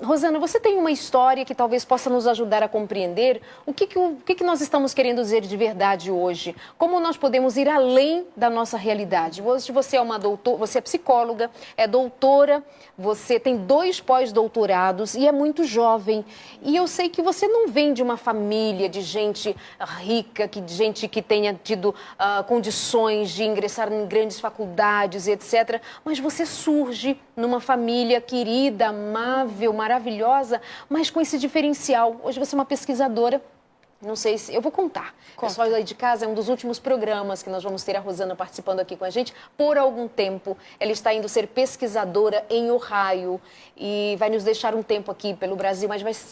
Rosana, você tem uma história que talvez possa nos ajudar a compreender o que nós estamos querendo dizer de verdade hoje? Como nós podemos ir além da nossa realidade? Hoje você é uma doutora, você é psicóloga, é doutora, você tem 2 pós-doutorados e é muito jovem. E eu sei que você não vem de uma família de gente rica, de gente que tenha tido condições de ingressar em grandes faculdades, etc. Mas você surge numa família querida, amável, maravilhosa, mas com esse diferencial. Hoje você é uma pesquisadora. Não sei se... Eu vou contar. Conta. Pessoal aí de casa, é um dos últimos programas que nós vamos ter a Rosana participando aqui com a gente. Por algum tempo, ela está indo ser pesquisadora em Ohio e vai nos deixar um tempo aqui pelo Brasil,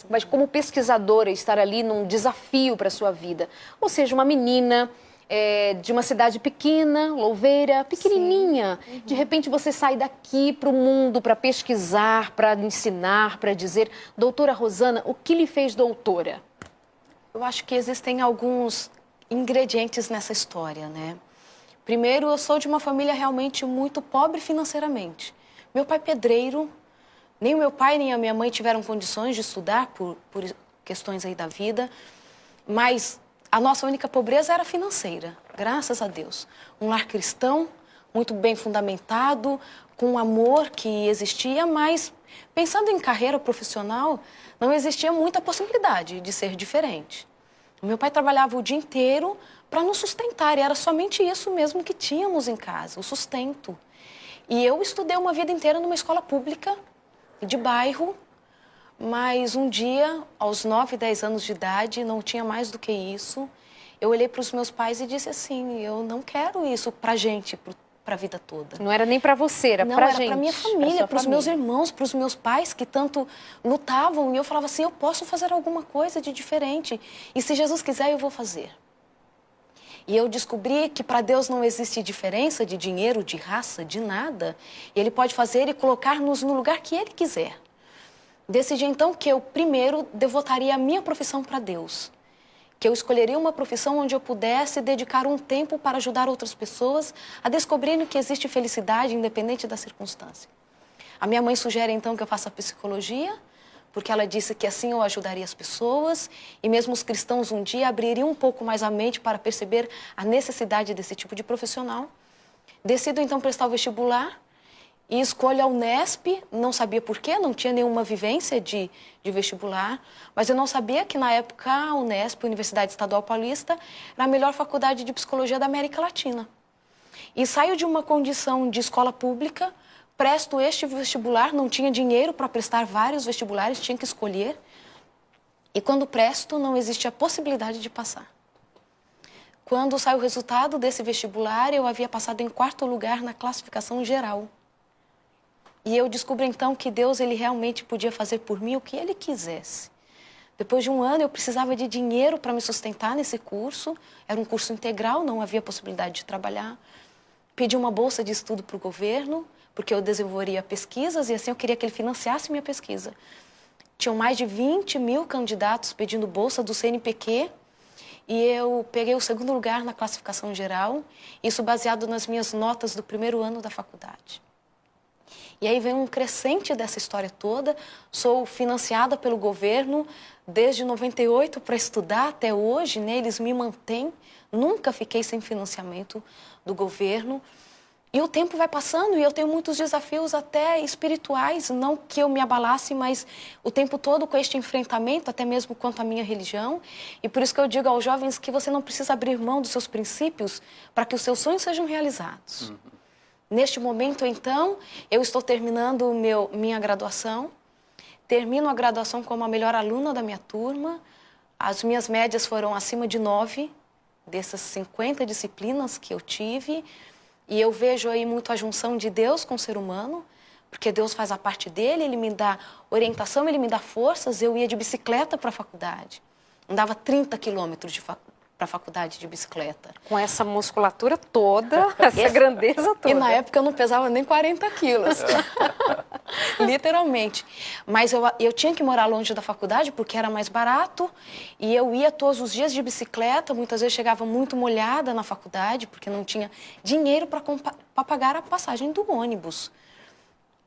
mas como pesquisadora, estar ali num desafio para a sua vida. Ou seja, uma menina... de uma cidade pequena, Louveira, pequenininha. De repente você sai daqui para o mundo para pesquisar, para ensinar, para dizer... Doutora Rosana, o que lhe fez doutora? Eu acho que existem alguns ingredientes nessa história, né? Primeiro, eu sou de uma família realmente muito pobre financeiramente. Meu pai é pedreiro, nem o meu pai nem a minha mãe tiveram condições de estudar por questões aí da vida, mas a nossa única pobreza era financeira, graças a Deus. Um lar cristão, muito bem fundamentado, com um amor que existia, mas pensando em carreira profissional, não existia muita possibilidade de ser diferente. O meu pai trabalhava o dia inteiro para nos sustentar, e era somente isso mesmo que tínhamos em casa, o sustento. E eu estudei uma vida inteira numa escola pública, de bairro, mas um dia, aos 9, 10 anos de idade, não tinha mais do que isso, eu olhei para os meus pais e disse assim, eu não quero isso para gente, para a vida toda. Não era nem para você, era para a gente. Não, era para minha família, para os meus irmãos, para os meus pais que tanto lutavam. E eu falava assim, eu posso fazer alguma coisa de diferente. E se Jesus quiser, eu vou fazer. E eu descobri que para Deus não existe diferença de dinheiro, de raça, de nada. E Ele pode fazer e colocar-nos no lugar que Ele quiser. Decidi então que eu primeiro devotaria a minha profissão para Deus. Que eu escolheria uma profissão onde eu pudesse dedicar um tempo para ajudar outras pessoas a descobrirem que existe felicidade independente da circunstância. A minha mãe sugere então que eu faça psicologia, porque ela disse que assim eu ajudaria as pessoas e mesmo os cristãos um dia abririam um pouco mais a mente para perceber a necessidade desse tipo de profissional. Decido então prestar o vestibular e escolho a Unesp, não sabia por quê, não tinha nenhuma vivência de vestibular, mas eu não sabia que na época a Unesp, Universidade Estadual Paulista, era a melhor faculdade de psicologia da América Latina. E saio de uma condição de escola pública, presto este vestibular, não tinha dinheiro para prestar vários vestibulares, tinha que escolher, e quando presto não existe a possibilidade de passar. Quando sai o resultado desse vestibular, eu havia passado em 4º lugar na classificação geral. E eu descubro então que Deus ele realmente podia fazer por mim o que Ele quisesse. Depois de um ano eu precisava de dinheiro para me sustentar nesse curso. Era um curso integral, não havia possibilidade de trabalhar. Pedi uma bolsa de estudo para o governo, porque eu desenvolveria pesquisas e assim eu queria que ele financiasse minha pesquisa. Tinham mais de 20 mil candidatos pedindo bolsa do CNPq e eu peguei o 2º lugar na classificação geral, isso baseado nas minhas notas do 1º ano da faculdade. E aí vem um crescente dessa história toda, sou financiada pelo governo desde 98 para estudar até hoje, né? Eles me mantêm, nunca fiquei sem financiamento do governo. E o tempo vai passando e eu tenho muitos desafios até espirituais, não que eu me abalasse, mas o tempo todo com este enfrentamento, até mesmo quanto à minha religião. E por isso que eu digo aos jovens que você não precisa abrir mão dos seus princípios para que os seus sonhos sejam realizados. Neste momento, então, eu estou terminando minha graduação. Termino a graduação como a melhor aluna da minha turma. As minhas médias foram acima de 9, dessas 50 disciplinas que eu tive. E eu vejo aí muito a junção de Deus com o ser humano, porque Deus faz a parte dele, Ele me dá orientação, Ele me dá forças. Eu ia de bicicleta para a faculdade. Andava 30 quilômetros para a faculdade de bicicleta. Com essa musculatura toda, essa grandeza toda. E na época eu não pesava nem 40 quilos. Literalmente. Mas eu tinha que morar longe da faculdade porque era mais barato. E eu ia todos os dias de bicicleta. Muitas vezes chegava muito molhada na faculdade porque não tinha dinheiro para pagar a passagem do ônibus.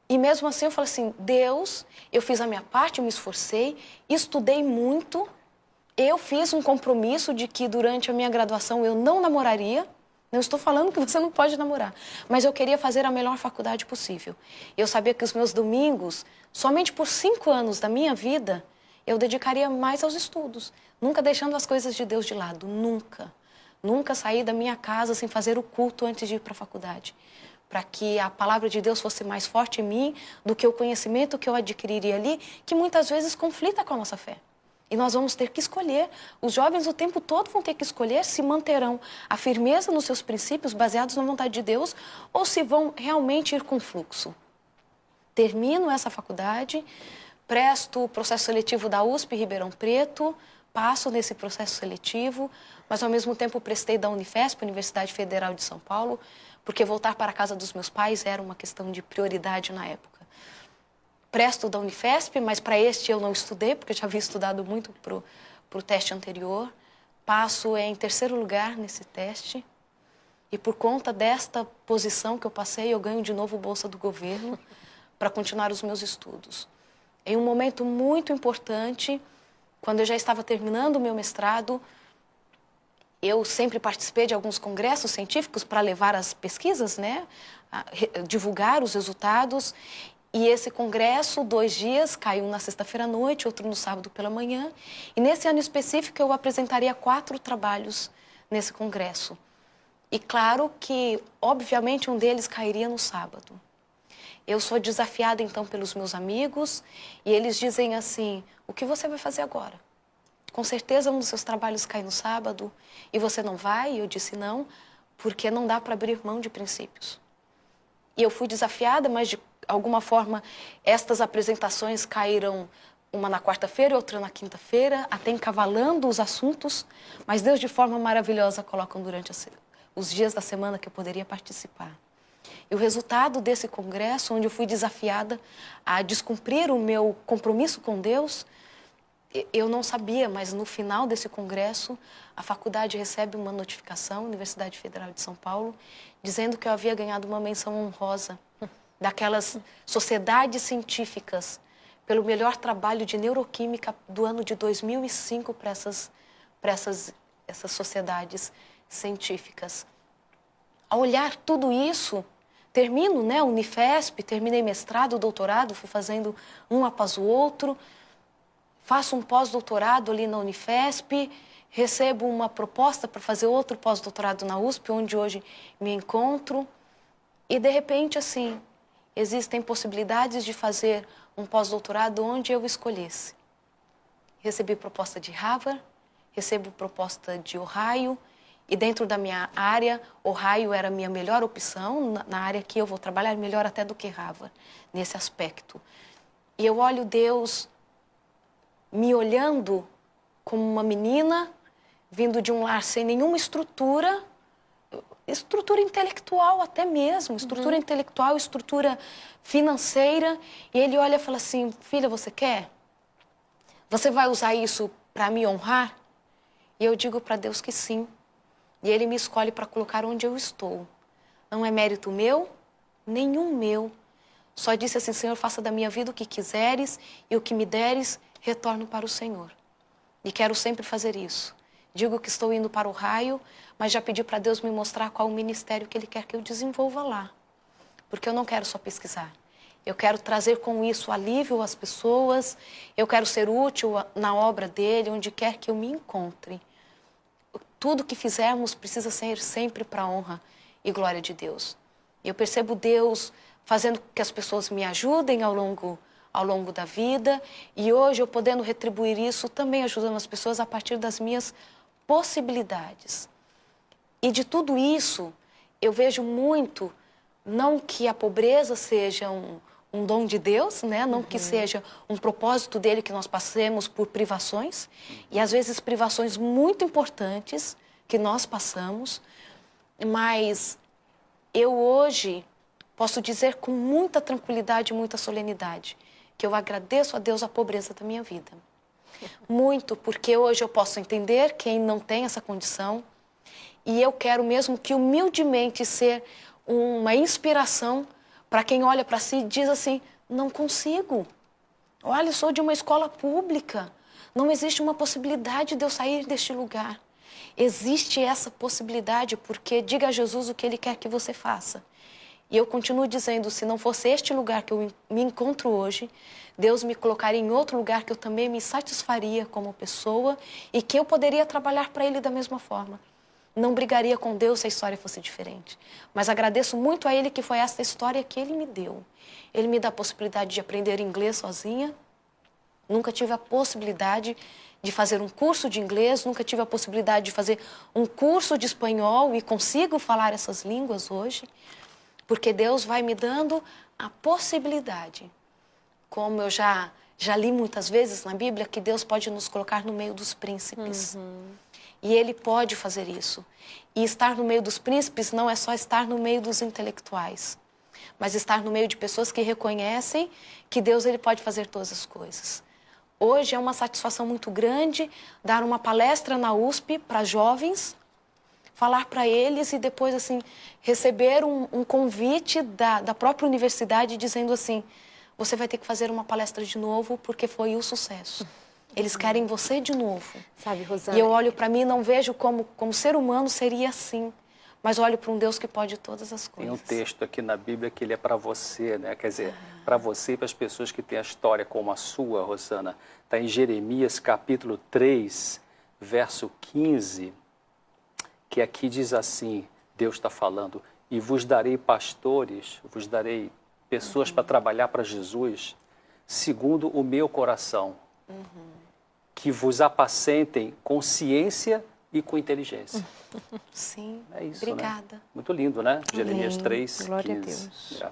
E mesmo assim eu falei assim, Deus, eu fiz a minha parte, eu me esforcei, estudei muito, eu fiz um compromisso de que durante a minha graduação eu não namoraria. Não estou falando que você não pode namorar, mas eu queria fazer a melhor faculdade possível. Eu sabia que os meus domingos, somente por 5 anos da minha vida, eu dedicaria mais aos estudos, nunca deixando as coisas de Deus de lado, nunca. Nunca saí da minha casa sem fazer o culto antes de ir para a faculdade, para que a palavra de Deus fosse mais forte em mim do que o conhecimento que eu adquiriria ali, que muitas vezes conflita com a nossa fé. E nós vamos ter que escolher, os jovens o tempo todo vão ter que escolher se manterão a firmeza nos seus princípios baseados na vontade de Deus ou se vão realmente ir com fluxo. Termino essa faculdade, presto o processo seletivo da USP Ribeirão Preto, passo nesse processo seletivo, mas ao mesmo tempo prestei da Unifesp, Universidade Federal de São Paulo, porque voltar para a casa dos meus pais era uma questão de prioridade na época. Presto da Unifesp, mas para este eu não estudei, porque eu já havia estudado muito para o teste anterior. Passo em terceiro lugar nesse teste. E por conta desta posição que eu passei, eu ganho de novo bolsa do governo para continuar os meus estudos. Em um momento muito importante, quando eu já estava terminando o meu mestrado, eu sempre participei de alguns congressos científicos para levar as pesquisas, né? Divulgar os resultados. E esse congresso, 2 dias, caiu na sexta-feira à noite, outro no sábado pela manhã. E nesse ano específico eu apresentaria 4 trabalhos nesse congresso. E claro que, obviamente, um deles cairia no sábado. Eu sou desafiada então pelos meus amigos e eles dizem assim, o que você vai fazer agora? Com certeza um dos seus trabalhos cai no sábado e você não vai? E eu disse não, porque não dá para abrir mão de princípios. E eu fui desafiada, mas de alguma forma estas apresentações caíram uma na quarta-feira e outra na quinta-feira, até encavalando os assuntos, mas Deus de forma maravilhosa coloca durante os dias da semana que eu poderia participar. E o resultado desse congresso, onde eu fui desafiada a descumprir o meu compromisso com Deus, eu não sabia, mas no final desse congresso, a faculdade recebe uma notificação, Universidade Federal de São Paulo, dizendo que eu havia ganhado uma menção honrosa daquelas sociedades científicas pelo melhor trabalho de neuroquímica do ano de 2005 para essas sociedades científicas. Ao olhar tudo isso, termino, né, Unifesp, terminei mestrado, doutorado, fui fazendo um após o outro, faço um pós-doutorado ali na Unifesp, recebo uma proposta para fazer outro pós-doutorado na USP, onde hoje me encontro, e de repente, assim, existem possibilidades de fazer um pós-doutorado onde eu escolhesse. Recebi proposta de Harvard, recebo proposta de Ohio, e dentro da minha área, Ohio era a minha melhor opção, na área que eu vou trabalhar, melhor até do que Harvard, nesse aspecto. E eu olho Deus me olhando como uma menina, vindo de um lar sem nenhuma estrutura intelectual até mesmo, estrutura intelectual, estrutura financeira, e ele olha e fala assim, filha, você quer? Você vai usar isso para me honrar? E eu digo para Deus que sim. E ele me escolhe para colocar onde eu estou. Não é mérito meu, nenhum meu. Só disse assim, Senhor, faça da minha vida o que quiseres e o que me deres, retorno para o Senhor. E quero sempre fazer isso. Digo que estou indo para o raio, mas já pedi para Deus me mostrar qual o ministério que Ele quer que eu desenvolva lá. Porque eu não quero só pesquisar. Eu quero trazer com isso alívio às pessoas, eu quero ser útil na obra dEle, onde quer que eu me encontre. Tudo que fizermos precisa ser sempre para a honra e glória de Deus. E eu percebo Deus fazendo que as pessoas me ajudem ao longo da vida, e hoje eu podendo retribuir isso, também ajudando as pessoas a partir das minhas possibilidades. E de tudo isso, eu vejo muito, não que a pobreza seja um dom de Deus, né? Não que seja um propósito dele que nós passemos por privações, e às vezes privações muito importantes que nós passamos, mas eu hoje posso dizer com muita tranquilidade e muita solenidade que eu agradeço a Deus a pobreza da minha vida. Muito, porque hoje eu posso entender quem não tem essa condição, e eu quero mesmo que humildemente ser uma inspiração para quem olha para si e diz assim, não consigo. Olha, eu sou de uma escola pública. Não existe uma possibilidade de eu sair deste lugar. Existe essa possibilidade porque diga a Jesus o que Ele quer que você faça. E eu continuo dizendo, se não fosse este lugar que eu me encontro hoje, Deus me colocaria em outro lugar que eu também me satisfaria como pessoa e que eu poderia trabalhar para Ele da mesma forma. Não brigaria com Deus se a história fosse diferente. Mas agradeço muito a Ele que foi essa história que Ele me deu. Ele me dá a possibilidade de aprender inglês sozinha. Nunca tive a possibilidade de fazer um curso de inglês, nunca tive a possibilidade de fazer um curso de espanhol e consigo falar essas línguas hoje, porque Deus vai me dando a possibilidade. Como eu já li muitas vezes na Bíblia, que Deus pode nos colocar no meio dos príncipes. E Ele pode fazer isso. E estar no meio dos príncipes não é só estar no meio dos intelectuais, mas estar no meio de pessoas que reconhecem que Deus ele pode fazer todas as coisas. Hoje é uma satisfação muito grande dar uma palestra na USP para jovens, falar para eles e depois assim receber um convite da própria universidade dizendo assim, você vai ter que fazer uma palestra de novo porque foi um sucesso. Eles querem você de novo. Sabe, Rosana? E eu olho para mim e não vejo como ser humano seria assim. Mas olho para um Deus que pode todas as coisas. Tem um texto aqui na Bíblia que ele é para você, né? Quer dizer, para você e para as pessoas que têm a história como a sua, Rosana. Está em Jeremias capítulo 3, verso 15, que aqui diz assim, Deus está falando, e vos darei pastores, vos darei pessoas para trabalhar para Jesus, segundo o meu coração, que vos apacentem com ciência e com inteligência. Sim, É isso, obrigada. né? Muito lindo, né? Jeremias Amém. 3, Glória 15. a Deus. É.